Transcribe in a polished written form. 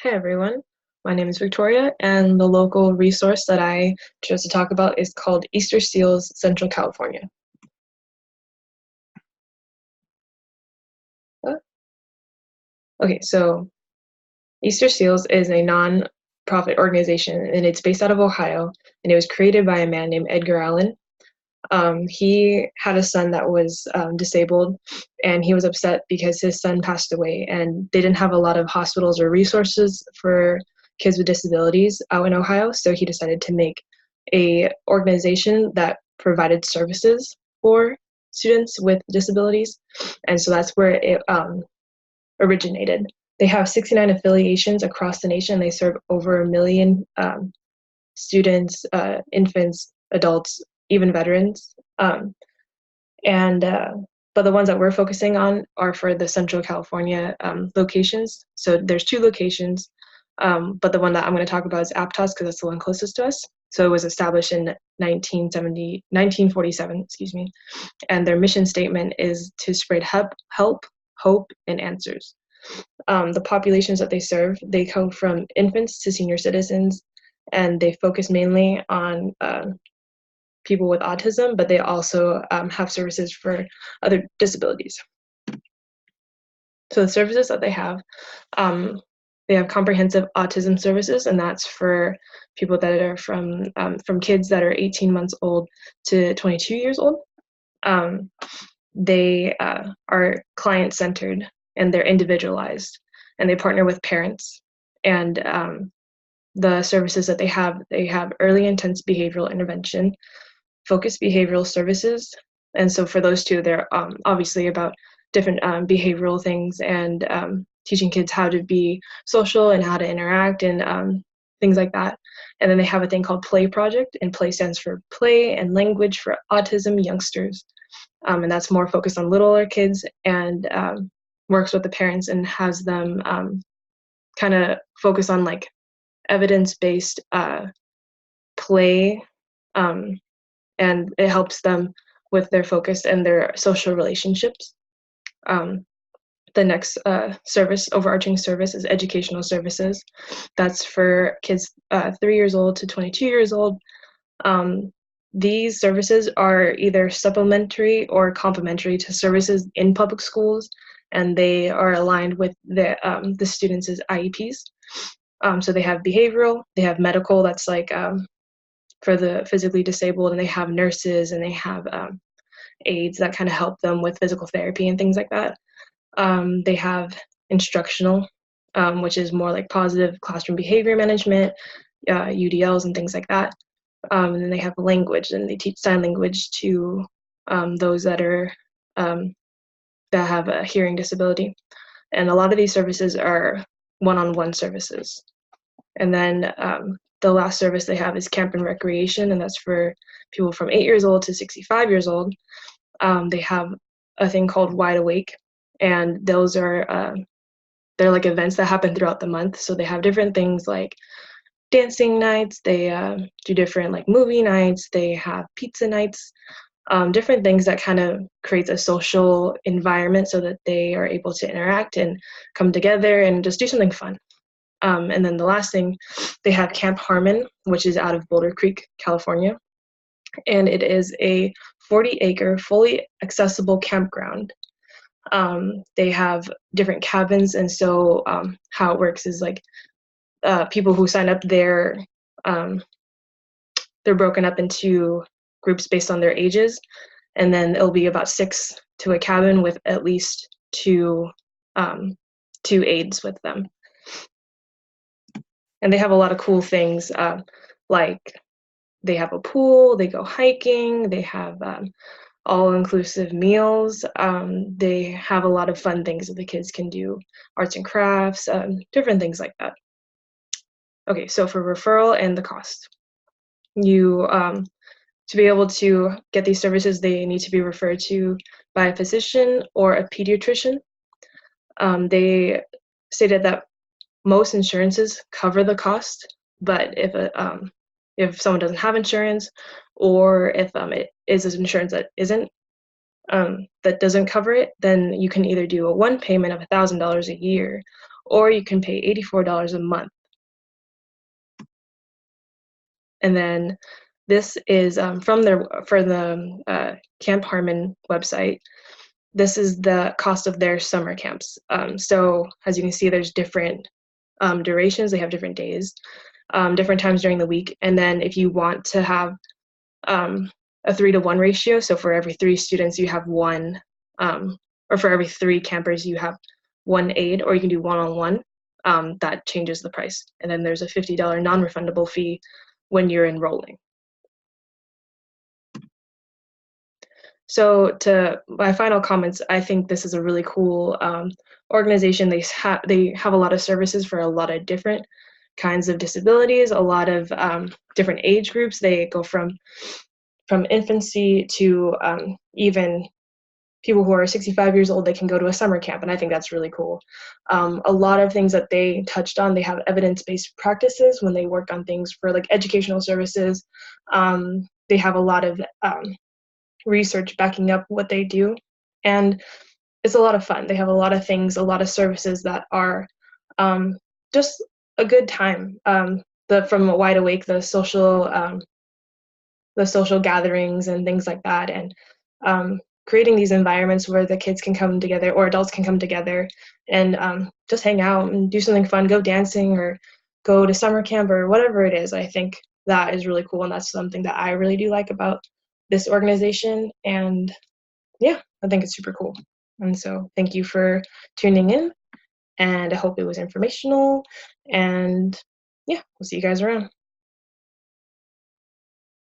Hey everyone, my name is Victoria, and the local resource that I chose to talk about is called Easter Seals, Central California. Uh, Okay, so Easter Seals is a non-profit organization, and it's based out of Ohio, and it was created by a man named Edgar Allan. He had a son that was disabled, and he was upset because his son passed away, and they didn't have a lot of hospitals or resources for kids with disabilities out in Ohio. So he decided to make a organization that provided services for students with disabilities, and so that's where it originated. They have 69 affiliations across the nation. They serve over 1 million students, infants, adults, even veterans. And But the ones that we're focusing on are for the Central California locations. So there's 2 locations, but the one that I'm going to talk about is Aptos because that's the one closest to us. So it was established in 1947, excuse me, and their mission statement is to spread help, hope, and answers. The populations that they serve, they go from infants to senior citizens, and they focus mainly on people with autism, but they also have services for other disabilities. So the services that they have comprehensive autism services, and that's for people that are from kids that are 18 months old to 22 years old. They are client-centered and they're individualized, and they partner with parents. And the services that they have early intense behavioral intervention, focused behavioral services. And so for those two, they're obviously about different behavioral things and teaching kids how to be social and how to interact and things like that. And then they have a thing called Play Project, and Play stands for Play and Language for Autism Youngsters. And that's more focused on littler kids and works with the parents and has them kind of focus on like evidence-based play, and it helps them with their focus and their social relationships. The next overarching service is educational services. That's for kids 3 years old to 22 years old. These services are either supplementary or complementary to services in public schools, and they are aligned with the students' IEPs. So they have behavioral, they have medical, that's like for the physically disabled, and they have nurses, and they have aides that kind of help them with physical therapy and things like that. They have instructional, which is more like positive classroom behavior management, UDLs and things like that. And then they have language, and they teach sign language to those that have a hearing disability. And a lot of these services are one-on-one services. And then the last service they have is camp and recreation, and that's for people from 8 years old to 65 years old. They have a thing called Wide Awake, and those are they're like events that happen throughout the month. So they have different things like dancing nights, they do different like movie nights, they have pizza nights, different things that kind of creates a social environment so that they are able to interact and come together and just do something fun. And then the last thing, they have Camp Harmon, which is out of Boulder Creek, California. And it is a 40-acre, fully accessible campground. They have different cabins, and so how it works is like people who sign up there, they're broken up into groups based on their ages, and then it'll be about 6 to a cabin with at least two aides with them. And they have a lot of cool things, like they have a pool, they go hiking, they have all-inclusive meals. They have a lot of fun things that the kids can do, arts and crafts, different things like that. Okay, so for referral and the cost, to be able to get these services, they need to be referred to by a physician or a pediatrician. They stated that most insurances cover the cost, but if someone doesn't have insurance, or if it is an insurance that that doesn't cover it, then you can either do a one payment of $1,000 a year, or you can pay $84 a month. And then this is for the Camp Harmon website. This is the cost of their summer camps. So as you can see, there's different durations. They have different days, different times during the week. And then if you want to have a 3-to-1 ratio, so for every 3 students you have one, or for every 3 campers you have 1 aide, or you can do one-on-one, that changes the price. And then there's a $50 non-refundable fee when you're enrolling. So to my final comments, I think this is a really cool organization. They have a lot of services for a lot of different kinds of disabilities, a lot of different age groups. They go from infancy to even people who are 65 years old. They can go to a summer camp, and I think that's really cool. A lot of things that they touched on, they have evidence-based practices when they work on things for like educational services. They have a lot of research backing up what they do, and it's a lot of fun. They have a lot of things, a lot of services that are just a good time. From Wide Awake, the social gatherings and things like that, and creating these environments where the kids can come together, or adults can come together and just hang out and do something fun, go dancing or go to summer camp or whatever it is. I think that is really cool, and that's something that I really do like about this organization. And yeah, I think it's super cool. And so thank you for tuning in, and I hope it was informational, and yeah, we'll see you guys around.